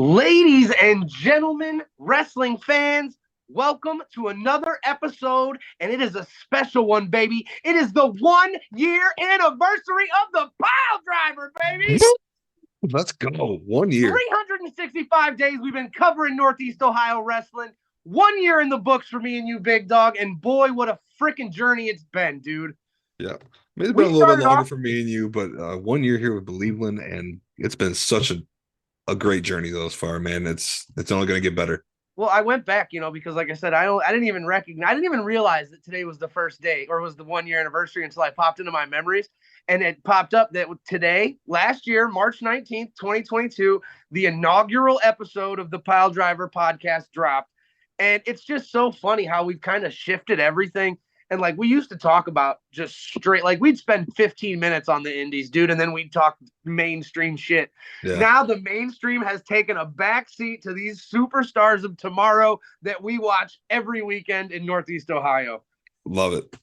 Ladies and gentlemen, wrestling fans, welcome to another episode, and it is a special one, baby. It is the 1 year anniversary of the Piledriver, baby. Let's go. 1 year. 365 days we've been covering Northeast Ohio wrestling. 1 year in the books for me and you, big dog, and boy, what a freaking journey it's been, dude. Yeah. It's been a little bit longer for me and you, but 1 year here with Believeland, and it's been such a great journey thus far, man. It's only going to get better. Well, I went back, because like I said, I didn't even realize that today was the first day or was the 1 year anniversary until I popped into my memories, and it popped up that today, last year, March 19th, 2022, the inaugural episode of the Piledriver podcast dropped. And it's just so funny how we've kind of shifted everything. And like we used to talk about just straight, like we'd spend 15 minutes on the indies, dude, and then we'd talk mainstream shit. Yeah. Now the mainstream has taken a backseat to these superstars of tomorrow that we watch every weekend in Northeast Ohio. Love it.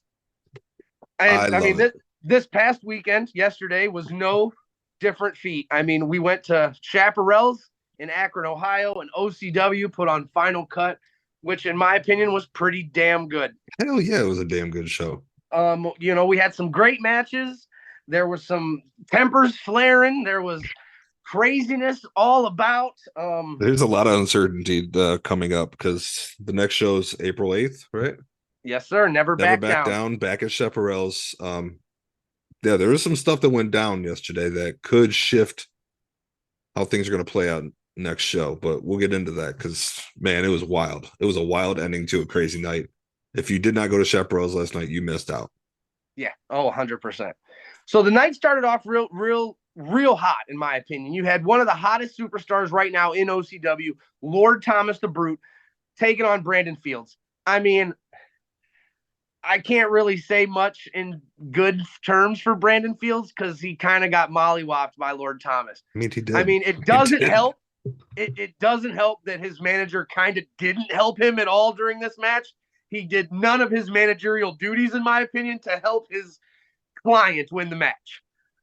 And I mean, this past weekend, yesterday, was no different feat. I mean, we went to Chaparral's in Akron, Ohio, and OCW put on Final Cut, which in my opinion was pretty damn good. Hell yeah, it was a damn good show. We had some great matches. There was some tempers flaring. There was craziness all about. There's a lot of uncertainty coming up because the next show is April 8th, right? Yes, sir. Never back down. Back at Chaparral's. Yeah, there was some stuff that went down yesterday that could shift how things are going to play out next show, but we'll get into that because, man, it was wild. It was a wild ending to a crazy night. If you did not go to Chaparral's last night, you missed out. Yeah. Oh, 100%. So the night started off real hot, in my opinion. You had one of the hottest superstars right now in OCW, Lord Thomas the Brute, taking on Brandon Fields. I mean, I can't really say much in good terms for Brandon Fields because he kind of got mollywopped by Lord Thomas. I mean, he did. I mean, it doesn't help. It doesn't help that his manager kind of didn't help him at all during this match. He did none of his managerial duties, in my opinion, to help his client win the match.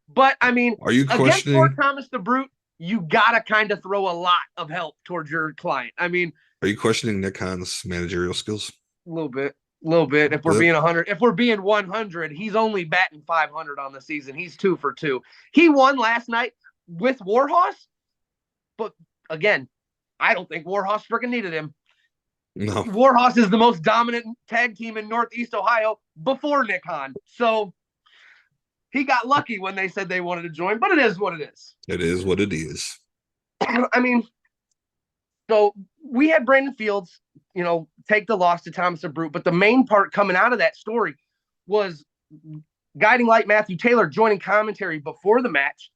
But, I mean, are you questioning against Lord Thomas the Brute, you got to kind of throw a lot of help towards your client. I mean, are you questioning Nick Khan's managerial skills? A little bit. If we're being 100, if we're being 100, he's only batting 500 on the season. He's 2 for 2. He won last night with Warhorse, but again, I don't think Warhorse freaking needed him. No. Warhorse is the most dominant tag team in Northeast Ohio before Nick Khan. So he got lucky when they said they wanted to join, but it is what it is. It is what it is. I mean, so we had Brandon Fields, take the loss to Thomas the Brute, but the main part coming out of that story was Guiding Light Matthew Taylor joining commentary before the match,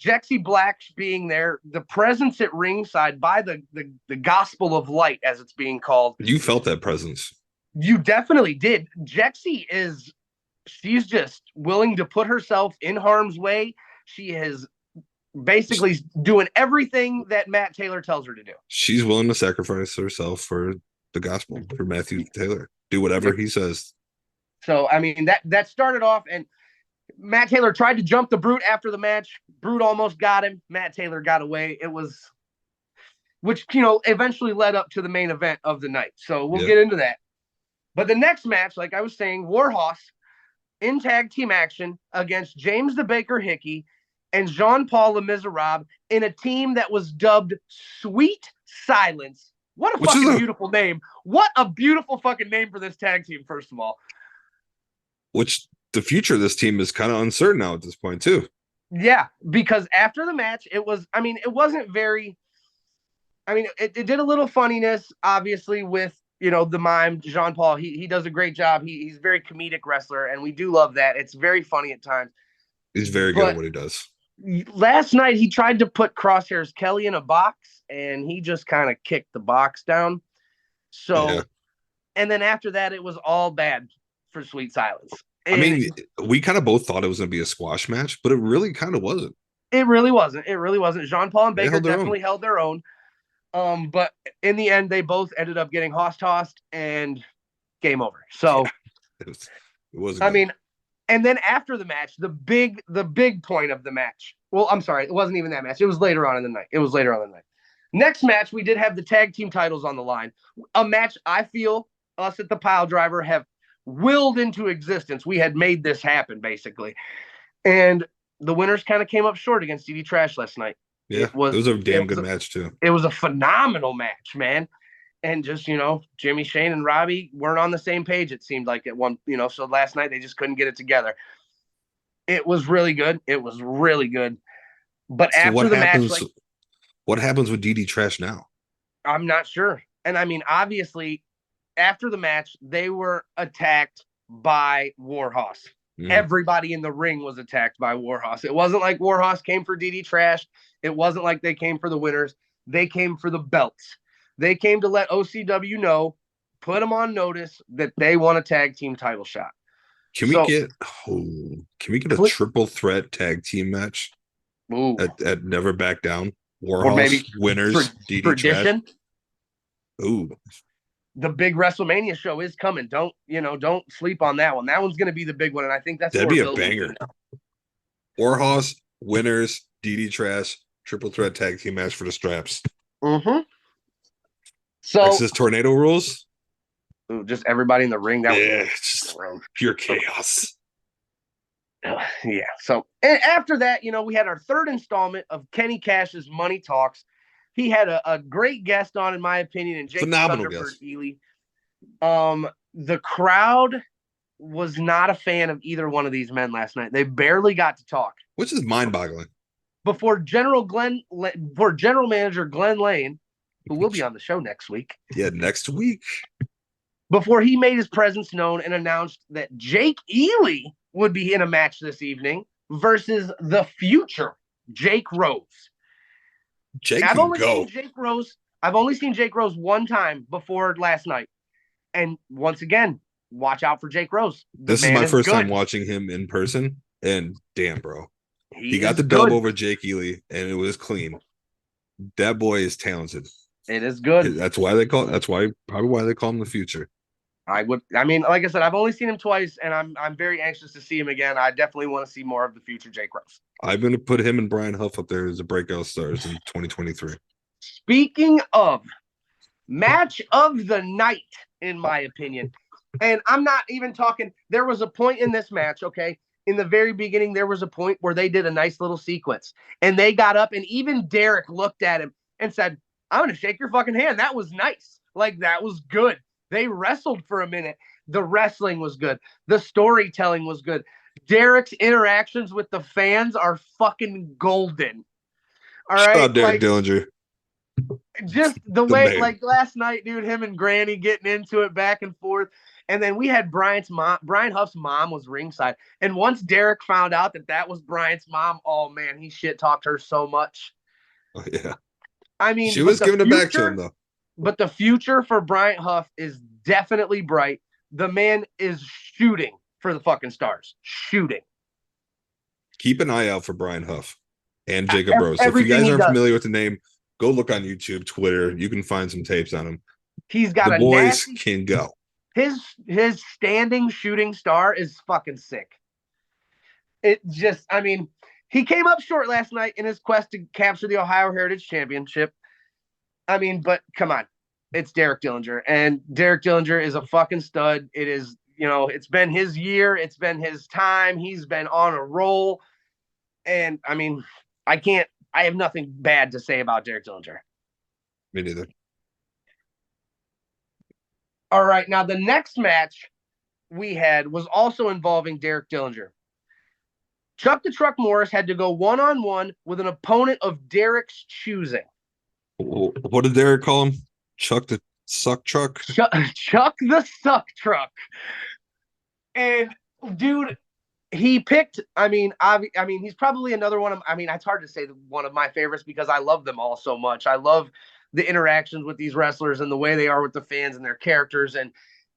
Jexy Black being there, the presence at ringside by the Gospel of Light, as it's being called. You felt that presence. You definitely did. Jexy she's just willing to put herself in harm's way. She is basically doing everything that Matt Taylor tells her to do. She's willing to sacrifice herself for the gospel, for Matthew Taylor. Do whatever he says. So, I mean, that started off, and Matt Taylor tried to jump the Brute after the match. Brute almost got him. Matt Taylor got away. Which eventually led up to the main event of the night. So we'll get into that. But the next match, like I was saying, Warhorse in tag team action against James the Baker Hickey and Jean-Paul Le Miserable in a team that was dubbed Sweet Silence. What a fucking beautiful name. What a beautiful fucking name for this tag team, first of all. Which the future of this team is kind of uncertain now at this point, too. Yeah, because after the match, it wasn't very, it did a little funniness, obviously, with the mime Jean Paul. He does a great job. He's a very comedic wrestler, and we do love that. It's very funny at times. He's very good at But what he does. last night he tried to put Crosshair's Kelly in a box, and he just kind of kicked the box down. So, Yeah. and then after that, it was all bad for Sweet Silence. I mean, we kind of both thought it was going to be a squash match, but it really kind of wasn't. It really wasn't. It really wasn't. Jean Paul and They Baker held their definitely held their own. But in the end, they both ended up getting tossed and game over. So It wasn't. I good. mean, and then after the match, the big point of the match. Well, I'm sorry, it wasn't even that match. It was later on in the night. Next match, we did have the tag team titles on the line. A match I feel us at the Piledriver have willed into existence. We had made this happen, basically. And the winners kind of came up short against DD Trash last night. Yeah, it was a damn good match, too. It was a phenomenal match, man. And just, Jimmy, Shane, and Robbie weren't on the same page, it seemed like at one, so last night they just couldn't get it together. It was really good. But so after the match, what happens with DD Trash now? I'm not sure. And I mean, obviously, after the match, they were attacked by Warhorse. Everybody in the ring was attacked by Warhorse. It wasn't like Warhorse came for DD Trash. It wasn't like they came for the winners. They came for the belts. They came to let OCW know, put them on notice that they want a tag team title shot. Can we get a triple threat tag team match at Never Back Down? Warhorse, or maybe winners, DD Trash. Ooh. The big WrestleMania show is coming. Don't sleep on that one. That one's going to be the big one, and I think that'd be a banger. Warhorse, winners, DD Trash, triple threat tag team match for the straps. Mm-hmm. So Texas Tornado Rules. Ooh, just everybody in the ring. That was just pure chaos. Yeah. So and after that, we had our third installment of Kenny Cash's Money Talks. He had a great guest on, in my opinion, and Jake Thunderbird Ely. The crowd was not a fan of either one of these men last night. They barely got to talk, which is mind-boggling. Before General Manager Glenn Lane, who will be on the show next week. Yeah, next week. Before he made his presence known and announced that Jake Ely would be in a match this evening versus the future Jake Rose. I've only seen Jake Rose one time before last night. And once again, watch out for Jake Rose. This is my first time watching him in person. And damn, bro. He got the dub over Jake Ely, and it was clean. That boy is talented. It is good. That's why probably why they call him the future. Like I said, I've only seen him twice, and I'm very anxious to see him again. I definitely want to see more of the future Jake Rose. I'm going to put him and Brian Huff up there as the breakout stars in 2023. Speaking of match of the night, in my opinion, and I'm not even talking, there was a point in this match, okay? In the very beginning, there was a point where they did a nice little sequence, and they got up, and even Derek looked at him and said, I'm going to shake your fucking hand. That was nice. Like, that was good. They wrestled for a minute. The wrestling was good. The storytelling was good. Derek's interactions with the fans are fucking golden. All right. Shout out Derek Dillinger. Just the way, like last night, dude, him and Granny getting into it back and forth. And then we had Brian Huff's mom was ringside. And once Derek found out that was Brian's mom, oh man, he shit talked her so much. Oh, yeah. I mean, she was giving it back to him, though. But the future for Bryant Huff is definitely bright. The man is shooting for the fucking stars. Shooting. Keep an eye out for Brian Huff and Jacob Rose. If you guys aren't familiar with the name, go look on YouTube, Twitter. You can find some tapes on him. He's got the boys can go. His standing shooting star is fucking sick. It just, I mean, he came up short last night in his quest to capture the Ohio Heritage Championship. I mean, but come on. It's Derek Dillinger. And Derek Dillinger is a fucking stud. It is, it's been his year. It's been his time. He's been on a roll. And, I mean, I have nothing bad to say about Derek Dillinger. Me neither. All right. Now, the next match we had was also involving Derek Dillinger. Chuck the Truck Morris had to go one-on-one with an opponent of Derek's choosing. What did Derek call him? Chuck the Suck Truck. Chuck the Suck Truck. And dude, he picked. I mean, he's probably another one of. I mean, it's hard to say one of my favorites because I love them all so much. I love the interactions with these wrestlers and the way they are with the fans and their characters, and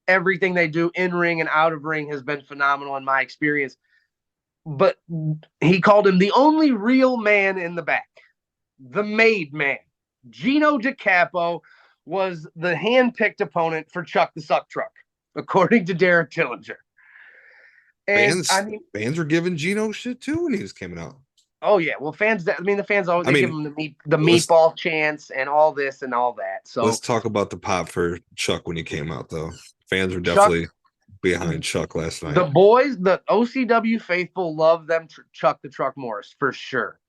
everything they do in ring and out of ring has been phenomenal in my experience. But he called him the only real man in the back, the made man. Gino DiCapo was the hand-picked opponent for Chuck the Suck Truck, according to Derek Dillinger. And fans were giving Gino shit too when he was coming out. Oh yeah, well, fans. The fans always give him the meatball chance and all this and all that. So let's talk about the pop for Chuck when he came out, though. Fans were definitely behind Chuck last night. The boys, the OCW faithful, love them. Chuck the Truck Morris for sure.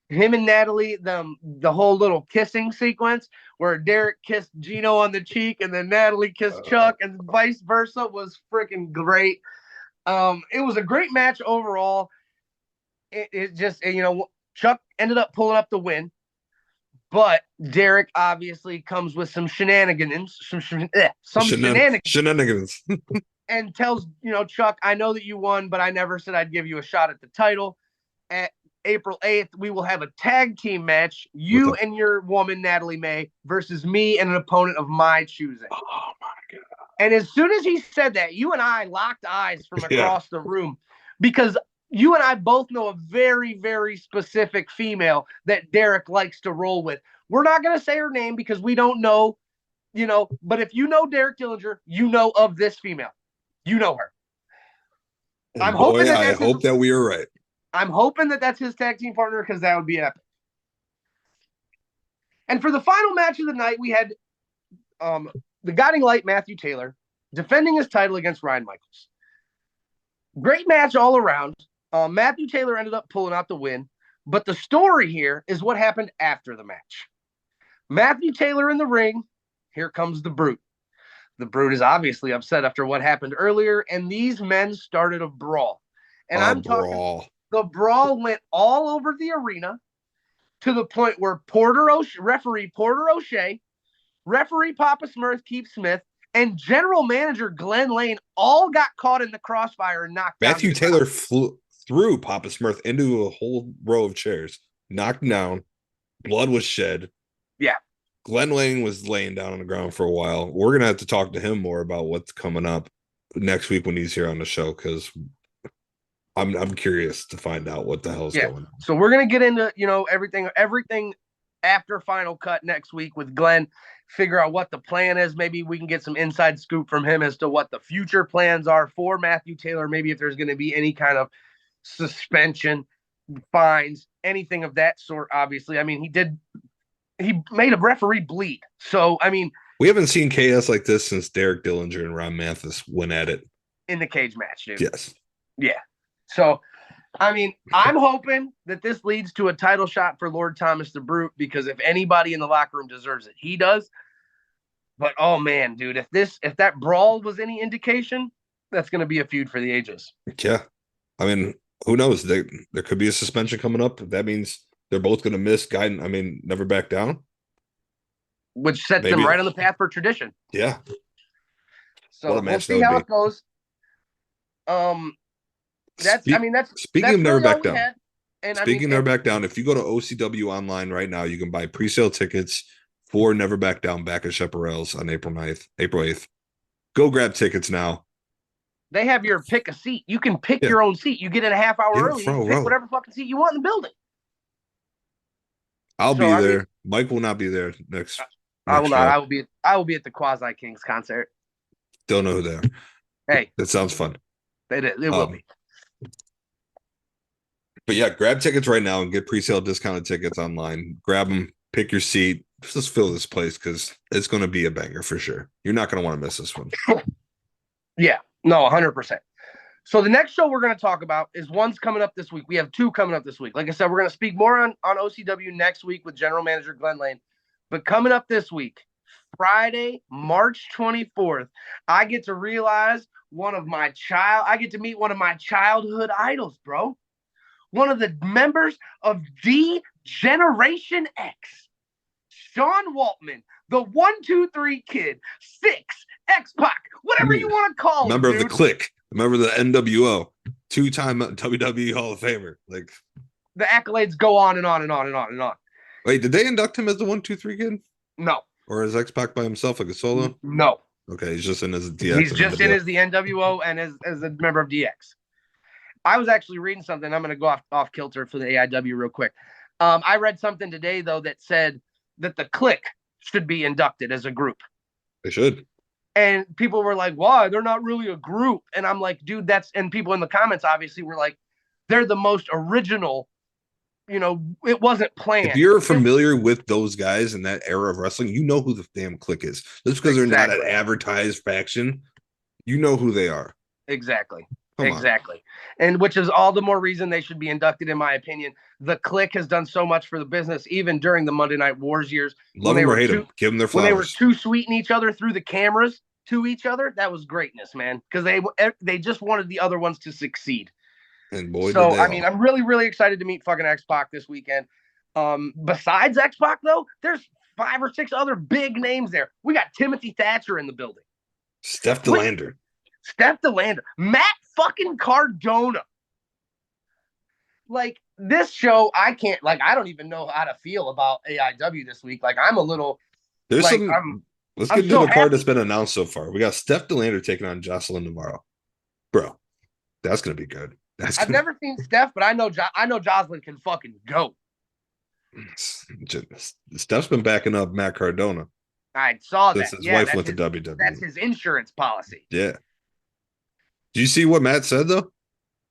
Him and Natalie, the whole little kissing sequence where Derek kissed Gino on the cheek and then Natalie kissed Chuck and vice versa was freaking great. It was a great match overall. It just, Chuck ended up pulling up the win, but Derek obviously comes with some shenanigans, shenanigans, and tells, Chuck, I know that you won, but I never said I'd give you a shot at the title. At April 8th, we will have a tag team match, you and your woman, Natalie May, versus me and an opponent of my choosing. Oh, my God. And as soon as he said that, you and I locked eyes from across the room because you and I both know a very, very specific female that Derek likes to roll with. We're not going to say her name because we don't know, but if you know Derek Dillinger, you know of this female. You know her. I hope that we are right. I'm hoping that that's his tag team partner because that would be epic. And for the final match of the night, we had the Guiding Light, Matthew Taylor, defending his title against Ryan Michaels. Great match all around. Matthew Taylor ended up pulling out the win, but the story here is what happened after the match. Matthew Taylor in the ring. Here comes the Brute. The Brute is obviously upset after what happened earlier, and these men started a brawl. And talking, the brawl went all over the arena to the point where referee Porter O'Shea, referee Papa Keith Smith, and general manager Glenn Lane all got caught in the crossfire and knocked down. Matthew Taylor threw Papa Smurf into a whole row of chairs, knocked down, blood was shed. Yeah. Glenn Lane was laying down on the ground for a while. We're going to have to talk to him more about what's coming up next week when he's here on the show because I'm curious to find out what the hell's going on. So we're going to get into, everything after Final Cut next week with Glenn, figure out what the plan is. Maybe we can get some inside scoop from him as to what the future plans are for Matthew Taylor. Maybe if there's going to be any kind of suspension, fines, anything of that sort. Obviously, I mean, he made a referee bleed. So, I mean, we haven't seen chaos like this since Derek Dillinger and Ron Mathis went at it in the cage match, dude. Yes. Yeah. So, I mean, I'm hoping that this leads to a title shot for Lord Thomas the Brute because if anybody in the locker room deserves it, he does. But oh man, dude, if that brawl was any indication, that's going to be a feud for the ages. Yeah. I mean, who knows? There could be a suspension coming up. That means they're both going to miss Never Back Down. Which sets them right on the path for tradition. Yeah. So we'll see how it goes. Speaking of Never Back Down. Speaking of Never Back Down, if you go to OCW online right now, you can buy pre-sale tickets for Never Back Down back at Chaparral's on April 8th. Go grab tickets now. They have your pick a seat. You can pick your own seat. You get in a half hour early. You can pick whatever fucking seat you want in the building. I'll be there. Mike will not be there next. I will not. I will be at the Quasi Kings concert. Don't know who they are. Hey, that sounds fun. It will be. But yeah, grab tickets right now and get pre-sale discounted tickets online. Grab them, pick your seat. Just fill this place because it's going to be a banger for sure. You're not going to want to miss this one. Yeah, no, 100%. So the next show we're going to talk about is one's coming up this week. We have two coming up this week. Like I said, we're going to speak more on OCW next week with General Manager Glenn Lane. But coming up this week, Friday, March 24th, I get to realize I get to meet one of my childhood idols, bro. One of the members of D Generation X, Sean Waltman, the 1-2-3 Kid, 6, X-Pac, whatever you want to call Member him, of the Clique, member of the NWO, 2-time WWE Hall of Famer. Like, the accolades go on and on and on and on and on. wait, did they induct him as the 1-2-3 Kid? No. Or is X-Pac by himself like a solo? No. Okay, he's just in as a DX. He's just in as the NWO and as a member of DX. I was actually reading something. I'm going to go off kilter for the AIW real quick. I read something today, though, that said that the Clique should be inducted as a group. They should. And people were like, why? They're not really a group. And I'm like, dude, and people in the comments obviously were like, they're the most original. You know, it wasn't planned. If you're familiar with those guys in that era of wrestling, you know who the damn Clique is. Just because they're not an advertised faction, you know who they are. Exactly. Exactly. And which is all the more reason they should be inducted, in my opinion. The Clique has done so much for the business, even during the Monday Night Wars years. Love them or hate them. Give them their flowers. When they were too sweeting each other through the cameras to each other, that was greatness, man. Because they just wanted the other ones to succeed. And boy, so I mean, I'm really, really excited to meet fucking X-Pac this weekend. Besides X-Pac, though, there's 5 or 6 other big names there. We got Timothy Thatcher in the building. Steph DeLander. Matt fucking Cardona. Like, this show, I don't even know how to feel about AIW this week. Like, I'm a little. There's like, let's get to the card that's been announced so far. We got Steph DeLander taking on Jocelyn tomorrow. Bro, that's going to be good. I've never seen Steph, but I know Jocelyn can fucking go. Steph's been backing up Matt Cardona. I saw that. His wife went to WWE. That's his insurance policy. Yeah. Do you see what Matt said, though?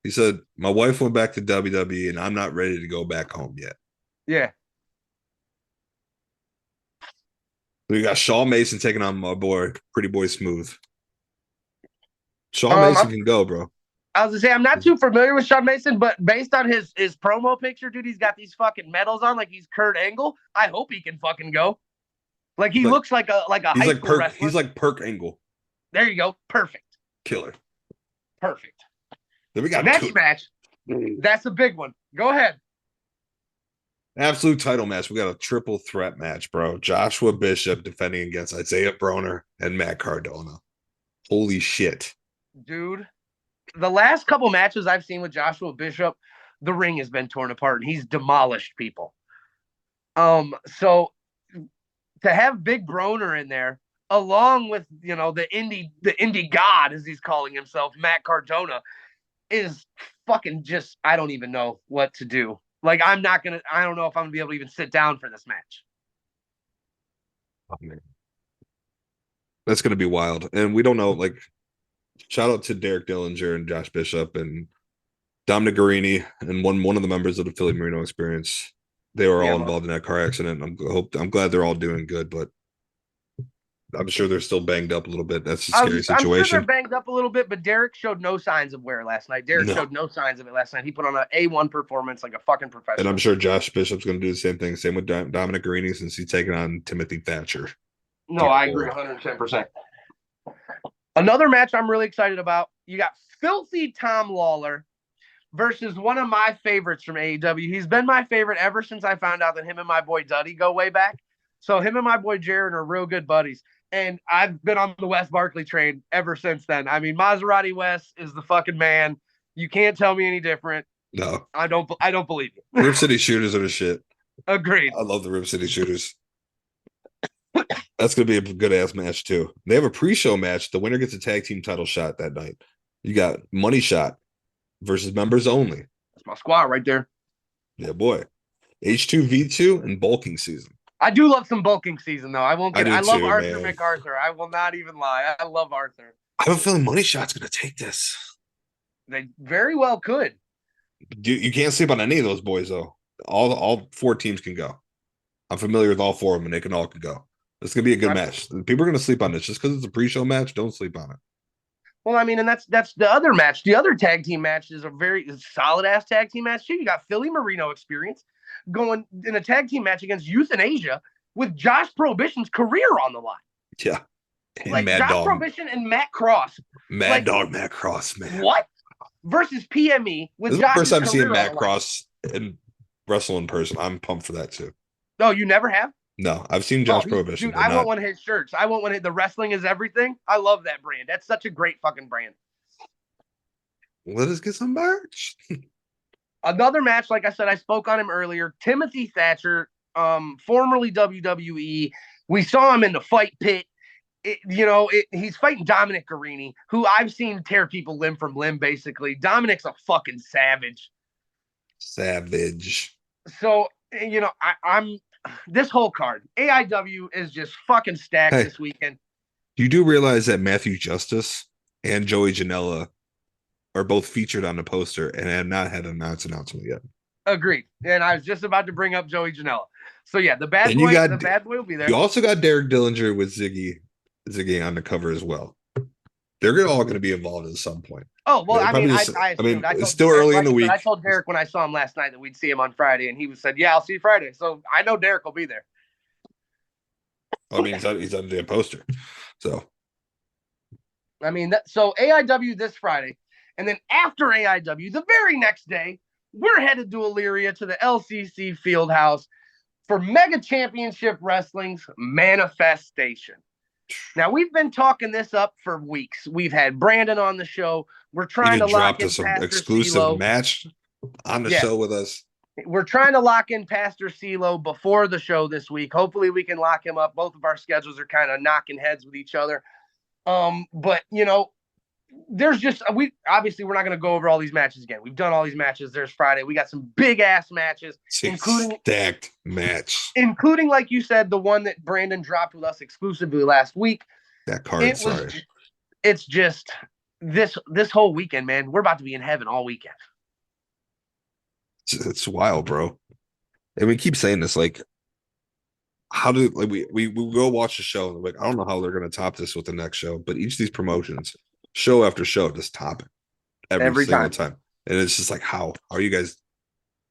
He said, my wife went back to WWE, and I'm not ready to go back home yet. Yeah. We got Shaw Mason taking on my boy, Pretty Boy Smooth. Shaw Mason can go, bro. I was gonna say, I'm not too familiar with Shawn Mason, but based on his promo picture, dude, he's got these fucking medals on like he's Kurt Angle. I hope he can fucking go. Like he looks like a high school wrestler. He's like Perk Angle. There you go. Perfect. Killer. Perfect. Then we got next match. That's a big one. Go ahead. Absolute title match. We got a triple threat match, bro. Joshua Bishop defending against Isaiah Broner and Matt Cardona. Holy shit. Dude. The last couple matches I've seen with Joshua Bishop, the ring has been torn apart and he's demolished people. So to have Big Broner in there, along with, you know, the indie god, as he's calling himself, Matt Cardona, is fucking just, I don't even know what to do. Like, I don't know if I'm gonna be able to even sit down for this match. Oh, man. That's gonna be wild. And we don't know, like, shout out to Derek Dillinger and Josh Bishop and Dominic Guarini and one of the members of the Philly Marino Experience. They were all involved in that car accident. I'm glad they're all doing good, but I'm sure they're still banged up a little bit. That's a scary situation. I'm sure they're banged up a little bit, but Derek showed no signs of wear last night. Showed no signs of it last night. He put on an A1 performance like a fucking professional. And I'm sure Josh Bishop's going to do the same thing. Same with Dominic Guarini since he's taking on Timothy Thatcher. No, I agree 110%. Another match I'm really excited about. You got Filthy Tom Lawler versus one of my favorites from AEW. He's been my favorite ever since I found out that him and my boy Duddy go way back. So him and my boy Jared are real good buddies. And I've been on the Wes Barkley train ever since then. I mean, Maserati Wes is the fucking man. You can't tell me any different. No. I don't believe you. Rip City Shooters are the shit. Agreed. I love the Rip City Shooters. That's going to be a good-ass match, too. They have a pre-show match. The winner gets a tag team title shot that night. You got Money Shot versus Members Only. That's my squad right there. Yeah, boy. H2V2 and Bulking Season. I do love some bulking season, though. I love too, Arthur man. MacArthur. I will not even lie. I love Arthur. I have a feeling Money Shot's going to take this. They very well could. You can't sleep on any of those boys, though. All 4 teams can go. I'm familiar with all 4 of them, and they can all go. It's going to be a good match. People are going to sleep on this. Just because it's a pre-show match, don't sleep on it. Well, I mean, and that's the other match. The other tag team match is a very solid-ass tag team match, too. You got Philly Marino Experience going in a tag team match against Euthanasia with Josh Prohibition's career on the line. Yeah. And like Mad Josh Dog. Prohibition and Matt Cross. Mad Dog Matt Cross, man. What? Versus PME with this is Josh's the first time career seeing Matt Cross and wrestle in person. I'm pumped for that, too. Oh, you never have? No, I've seen Oh, Josh Prohibition, dude, but I want not. one of his shirts. I want one of the wrestling is everything. I love that brand. That's such a great fucking brand. Let us get some merch. Another match, like I said, I spoke on him earlier. Timothy Thatcher, formerly WWE. We saw him in the fight pit. He's fighting Dominic Guarini, who I've seen tear people limb from limb, basically. Dominic's a fucking savage. Savage. So, I'm this whole card. AIW is just fucking stacked Hey, this weekend. you do realize that Matthew Justice and Joey Janela are both featured on the poster and have not had an announcement yet. Agreed. And I was just about to bring up Joey Janela. So yeah, the bad And boy will be there. you also got Derek Dillinger with Ziggy on the cover as well. They're all going to be involved at some point. Oh well, I mean, I mean, assumed. I it's told still Derek, early in the week. I told Derek when I saw him last night that we'd see him on Friday, and he said, "Yeah, I'll see you Friday." So I know Derek will be there. I mean, he's on the poster. So I mean, so AIW this Friday, and then after AIW, the very next day, we're headed to Elyria to the LCC Fieldhouse for Mega Championship Wrestling's Manifestation. Now, we've been talking this up for weeks. We've had Brandon on the show. We're trying to lock in some Pastor exclusive CeeLo. match on the show with us. We're trying to lock in Pastor CeeLo before the show this week. Hopefully, we can lock him up. Both of our schedules are kind of knocking heads with each other. But there's just we're not going to go over all these matches again. We've done all these matches. There's Friday. We got some big ass matches, including stacked match, including like you said, the one that Brandon dropped with us exclusively last week. That card, it's just this whole weekend, man. We're about to be in heaven all weekend. It's wild, bro. And we keep saying this, like, how do like we go watch the show and like I don't know how they're going to top this with the next show, but each of these promotions, show after show, just top it every single time. And it's just like, how are you guys?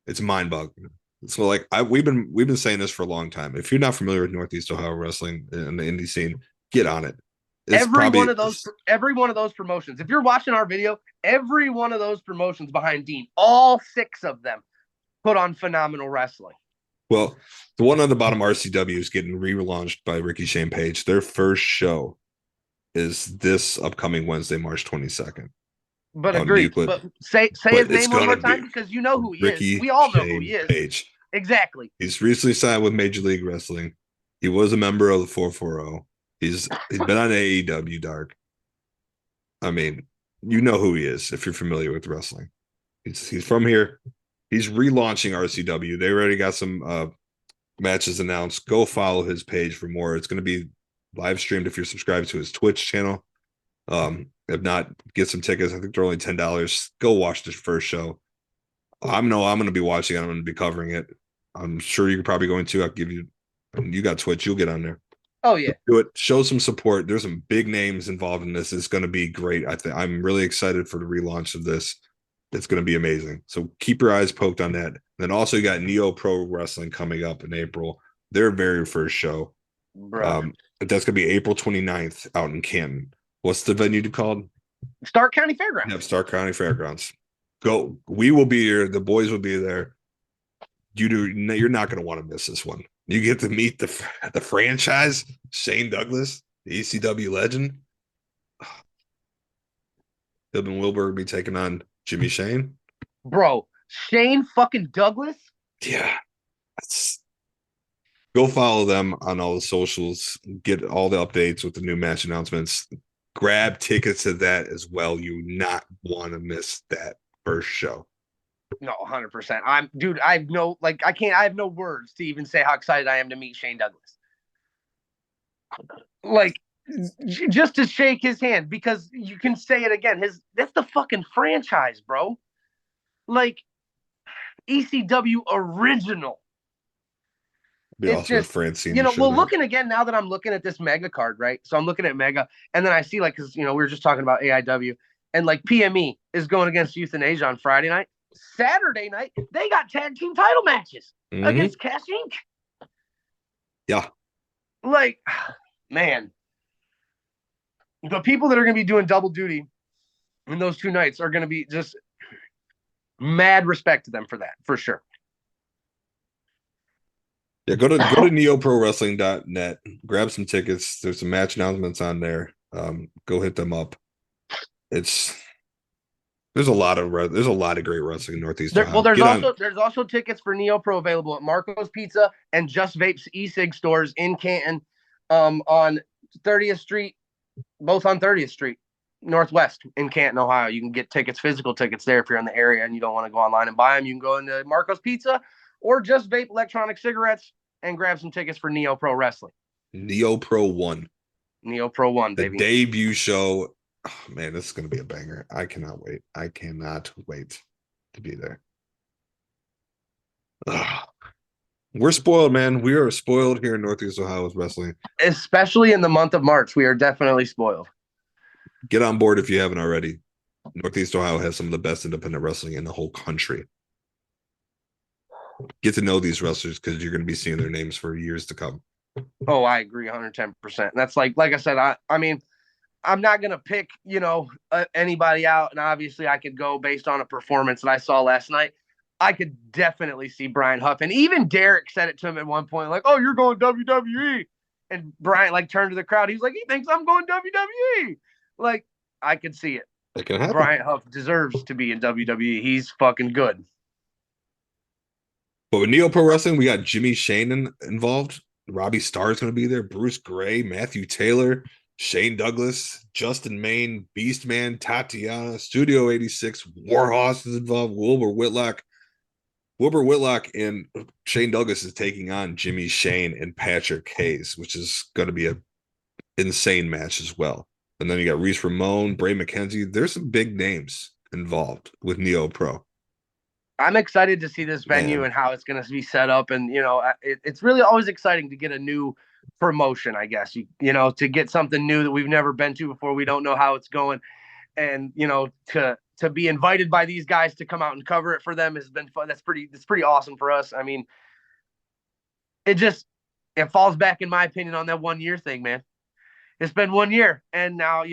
It's mind boggling. So like we've been saying this for a long time. If you're not familiar with Northeast Ohio wrestling and the indie scene, get on it. Every one of those promotions. If you're watching our video, every one of those promotions behind Dean, all 6 of them put on phenomenal wrestling. Well, the one on the bottom, RCW, is getting relaunched by Ricky Shane Page. Their first show is this upcoming Wednesday, March 22nd. But agreed. But say his name one more time because you know who he is. We all know who he is. Page. Exactly. He's recently signed with Major League Wrestling. He was a member of the 440. He's been on AEW Dark. I mean, you know who he is if you're familiar with wrestling. He's from here. He's relaunching RCW. They already got some matches announced. Go follow his page for more. It's going to be live streamed if you're subscribed to his Twitch channel. If not, get some tickets. I think they're only $10. Go watch the first show. I'm going to be watching it. I'm going to be covering it. I'm sure you're probably going to. I'll give you. You got Twitch. You'll get on there. Oh yeah. Do it. Show some support. There's some big names involved in this. It's going to be great. I'm really excited for the relaunch of this. It's going to be amazing. So keep your eyes poked on that. Then also you got NEOPRO Wrestling coming up in April. Their very first show. That's going to be April 29th out in Canton. What's the venue called? Stark County Fairgrounds. Yep, Stark County Fairgrounds. Go. We will be here. The boys will be there. You're not going to want to miss this one. You get to meet the franchise, Shane Douglas, the ECW legend. Hilton Wilbur will be taking on Jimmy Shane. Bro, Shane fucking Douglas? Yeah. Go follow them on all the socials. Get all the updates with the new match announcements. Grab tickets to that as well. You not want to miss that first show. No, 100%. I have no words to even say how excited I am to meet Shane Douglas. Like, just to shake his hand, because you can say it again. That's the fucking franchise, bro. Like, ECW original. It's just, Francine, looking again now that I'm looking at this Mega card, right? So I'm looking at Mega, and then I see, like, because, we were just talking about AIW, and, like, PME is going against Euthanasia on Friday night. Saturday night, they got tag team title matches against Cash Inc. Yeah. Like, man, the people that are going to be doing double duty in those 2 nights are going to be just mad respect to them for that, for sure. Yeah, go to neoprowrestling.net, grab some tickets. There's some match announcements on there. Go hit them up. It's there's a lot of great wrestling in Northeast Well, Ohio. Get on there's also tickets for NeoPro available at Marco's Pizza and Just Vape's e-cig stores in Canton, on 30th Street, both on 30th Street Northwest in Canton, Ohio. You can get tickets, physical tickets there if you're in the area and you don't want to go online and buy them. You can go into Marco's Pizza or Just Vape electronic cigarettes and grab some tickets for NeoPro Wrestling. NeoPro 1. NeoPro 1, The baby. debut show. Oh, man, this is going to be a banger. I cannot wait. I cannot wait to be there. Ugh. We're spoiled, man. We are spoiled here in Northeast Ohio with wrestling. Especially in the month of March. We are definitely spoiled. Get on board if you haven't already. Northeast Ohio has some of the best independent wrestling in the whole country. Get to know these wrestlers because you're going to be seeing their names for years to come. Oh, I agree 110%. That's like I said, I mean, I'm not going to pick, anybody out. And obviously I could go based on a performance that I saw last night. I could definitely see Brian Huff. And even Derek said it to him at one point, like, oh, you're going WWE. And Brian turned to the crowd. He's like, he thinks I'm going WWE. Like, I could see it. It can happen. Brian Huff deserves to be in WWE. He's fucking good. But with Neo Pro Wrestling, we got Jimmy Shane involved. Robbie Starr is going to be there. Bruce Gray, Matthew Taylor, Shane Douglas, Justin Main, Beastman, Tatiana, Studio 86, Warhorse is involved. Wilbur Whitlock and Shane Douglas is taking on Jimmy Shane and Patrick Hayes, which is going to be an insane match as well. And then you got Reese Ramon, Bray McKenzie. There's some big names involved with Neo Pro. I'm excited to see this venue and how it's going to be set up. And, it's really always exciting to get a new promotion, I guess, to get something new that we've never been to before. We don't know how it's going. And, to be invited by these guys to come out and cover it for them has been fun. That's pretty awesome for us. I mean, it falls back, in my opinion, on that 1 year thing, man. It's been 1 year. And now,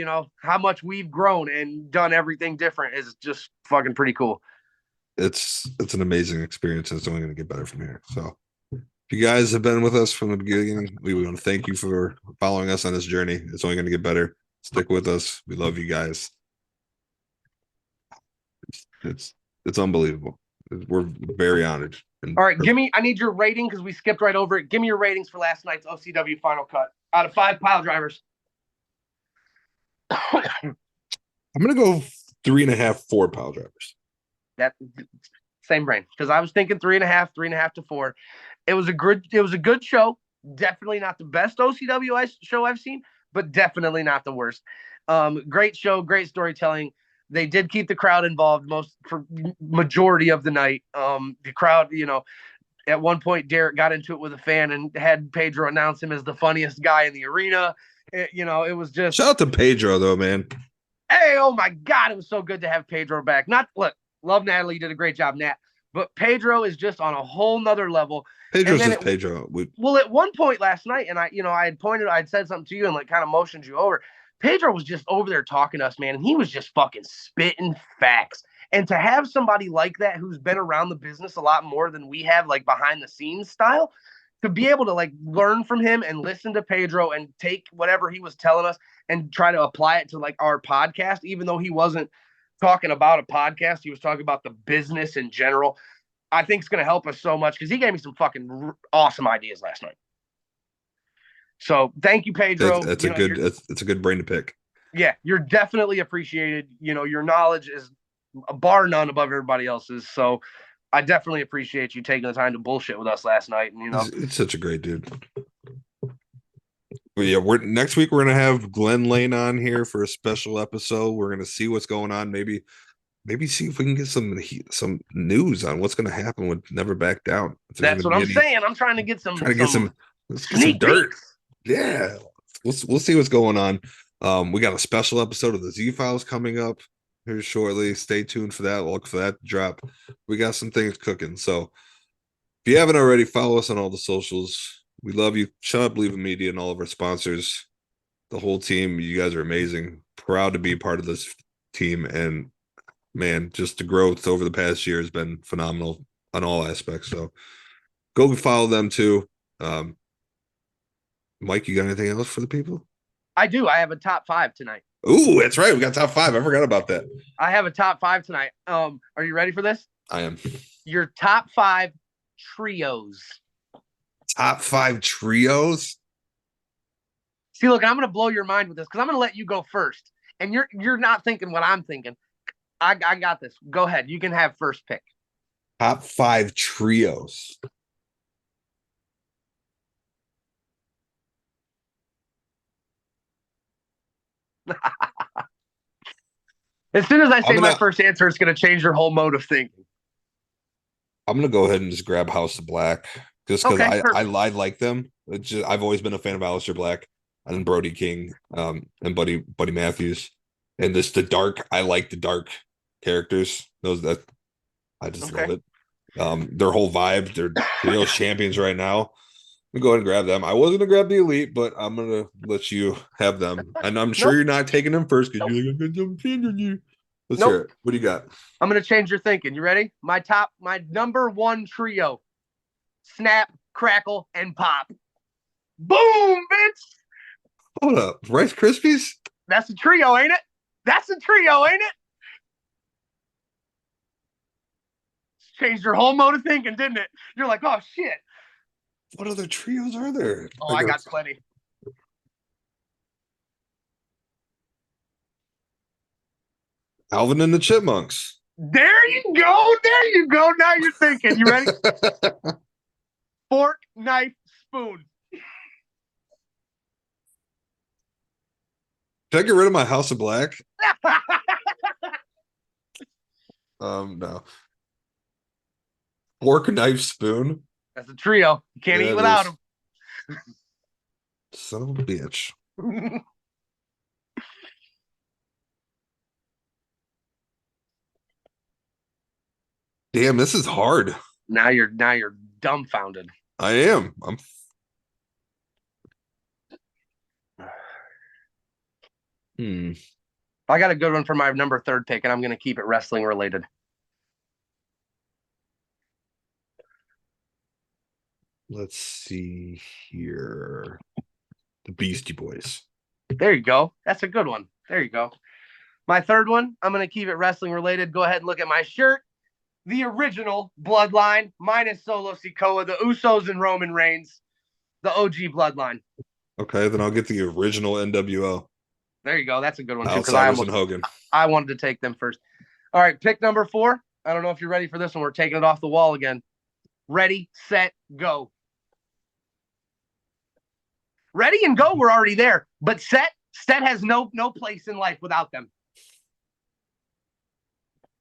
how much we've grown and done everything different is just fucking pretty cool. It's an amazing experience, and it's only going to get better from here. So if you guys have been with us from the beginning, we want to thank you for following us on this journey. It's only going to get better. Stick with us. We love you guys. It's unbelievable. We're very honored. All right, I need your rating because we skipped right over it. Give me your ratings for last night's OCW Final Cut out of 5 pile drivers. I'm going to go 3.5, 4 pile drivers. That same brain, because I was thinking 3.5 to 4. It was a good show. Definitely not the best OCW show I've seen, but definitely not the worst. Great show, great storytelling. They did keep the crowd involved for majority of the night. The crowd, at one point Derek got into it with a fan and had Pedro announce him as the funniest guy in the arena. It was just shout out to Pedro though, man. Hey, oh my God, it was so good to have Pedro back. Love Natalie, you did a great job, Nat. But Pedro is just on a whole nother level. Pedro's just Pedro. Well, at one point last night, and I'd said something to you and kind of motioned you over. Pedro was just over there talking to us, man, and he was just fucking spitting facts. And to have somebody like that who's been around the business a lot more than we have, like behind the scenes style, to be able to learn from him and listen to Pedro and take whatever he was telling us and try to apply it to our podcast, even though he wasn't talking about a podcast, he was talking about the business in general. I think it's going to help us so much because he gave me some fucking awesome ideas last night. So thank you, Pedro. It's a good brain to pick. Yeah, you're definitely appreciated. Your knowledge is a bar none above everybody else's. So I definitely appreciate you taking the time to bullshit with us last night. And it's such a great dude. But yeah, next week we're gonna have Glenn Lane on here for a special episode. We're gonna see what's going on. Maybe see if we can get some news on what's gonna happen with Never Back Down. That's what I'm saying. I'm trying to get some dirt. Yeah, we'll see what's going on. We got a special episode of the Z Files coming up here shortly. Stay tuned for that. Look for that to drop. We got some things cooking. So if you haven't already, follow us on all the socials. We love you. Shut Up, Leave Media, and all of our sponsors, the whole team. You guys are amazing. Proud to be part of this team. And man, just the growth over the past year has been phenomenal on all aspects. So go follow them too. Mike, you got anything else for the people? I do. I have a top 5 tonight. Ooh, that's right. We got top 5. I forgot about that. I have a top 5 tonight. Are you ready for this? I am. Your top 5 trios. Top 5 trios? See, look, I'm going to blow your mind with this because I'm going to let you go first. And you're not thinking what I'm thinking. I got this. Go ahead. You can have first pick. Top 5 trios. As soon as I say my first answer, it's going to change your whole mode of thinking. I'm going to go ahead and just grab House of Black just because I like them. I've always been a fan of Aleister Black and Brody King and Buddy Matthews. And the dark, I like the dark characters. I just love it. Their whole vibe, they're real champions right now. I'm gonna go ahead and grab them. I was gonna grab the Elite, but I'm gonna let you have them. And I'm sure you're not taking them first because you're like, let's hear it. What do you got? I'm gonna change your thinking. You ready? My number 1 trio. Snap, crackle, and pop. Boom, bitch! Hold up. Rice Krispies? That's a trio, ain't it? That's a trio, ain't it? Changed your whole mode of thinking, didn't it? You're like, oh shit. What other trios are there? Oh, I got plenty. Alvin and the Chipmunks. There you go. There you go. Now you're thinking. You ready? Fork, knife, spoon. Should I get rid of my House of Black? No. Fork, knife, spoon. That's a trio. You can't eat without them. Son of a bitch. Damn, this is hard. Now you're dumbfounded. I am. I got a good one for my number 3 pick, and I'm going to keep it wrestling related. Let's see here. The Beastie Boys. There you go. That's a good one. There you go. My 3rd one, I'm going to keep it wrestling related. Go ahead and look at my shirt. The original Bloodline, minus Solo Sikoa, the Usos and Roman Reigns, the OG Bloodline. Okay, then I'll get the original NWO. There you go. That's a good one, too. Outsiders and Hogan. I wanted to take them first. All right, pick number 4. I don't know if you're ready for this one. We're taking it off the wall again. Ready, set, go. Ready and go, we're already there. But set has no place in life without them.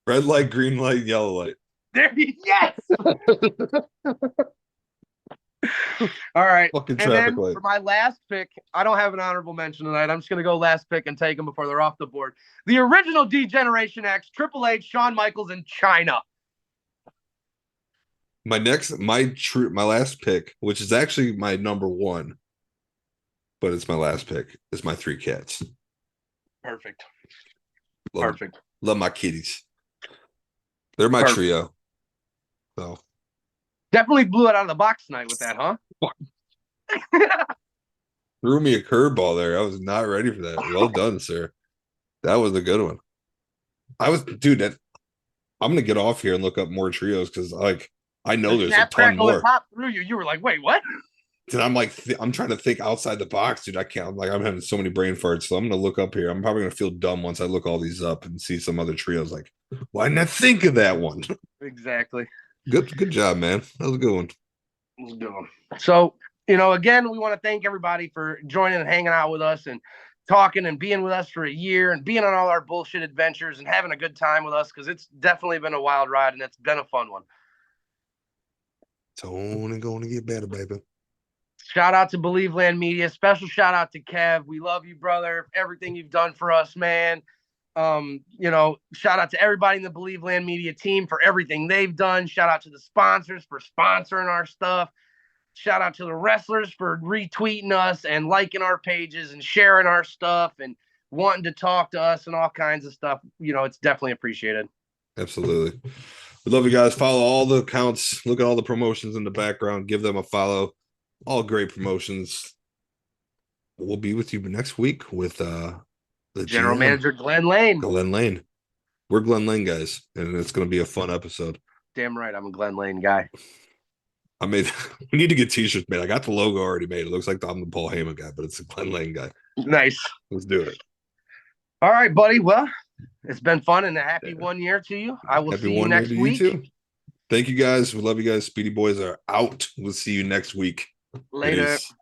Red light, green light, yellow light. Yes. All right. Fucking and traffic then light. For my last pick, I don't have an honorable mention tonight. I'm just going to go last pick and take them before they're off the board. The original D-Generation X, Triple H, Shawn Michaels, and Chyna. My last pick, which is actually my number 1, but it's my last pick, is my 3 cats. Perfect. Love my kitties. They're my trio. So definitely blew it out of the box tonight with that, huh? Threw me a curveball there. I was not ready for that. Well done, sir. That was a good one. I'm gonna get off here and look up more trios because I know there's a ton more. Pop through you. You were like, wait, what? Dude, I'm trying to think outside the box, dude. I can't. I'm having so many brain farts. So I'm gonna look up here. I'm probably gonna feel dumb once I look all these up and see some other trios. Like, why didn't I think of that one? Exactly. Good job, man. That was a good one. That was a good one. So, again, we want to thank everybody for joining and hanging out with us and talking and being with us for a year and being on all our bullshit adventures and having a good time with us because it's definitely been a wild ride and it's been a fun one. It's only going to get better, baby. Shout out to Believe Land Media. Special shout out to Kev. We love you, brother. Everything you've done for us, man. Shout out to everybody in the Believe Land Media team for everything they've done. Shout out to the sponsors for sponsoring our stuff. Shout out to the wrestlers for retweeting us and liking our pages and sharing our stuff and wanting to talk to us and all kinds of stuff. It's definitely appreciated. Absolutely. We love you guys. Follow all the accounts. Look at all the promotions in the background. Give them a follow. all great promotions. We'll be with you next week with the General GM, Manager Glenn Lane. Glenn Lane. We're Glenn Lane guys, and it's going to be a fun episode. Damn right, I'm a Glenn Lane guy. We need to get t-shirts made. I got the logo already made. It looks like I'm the Paul Heyman guy, but it's the Glenn Lane guy. Nice. Let's do it. All right, buddy. Well, it's been fun and a happy 1 year to you. I will see you next week. You too. Thank you guys. We love you guys. Speedy Boys are out. We'll see you next week. Later. Peace.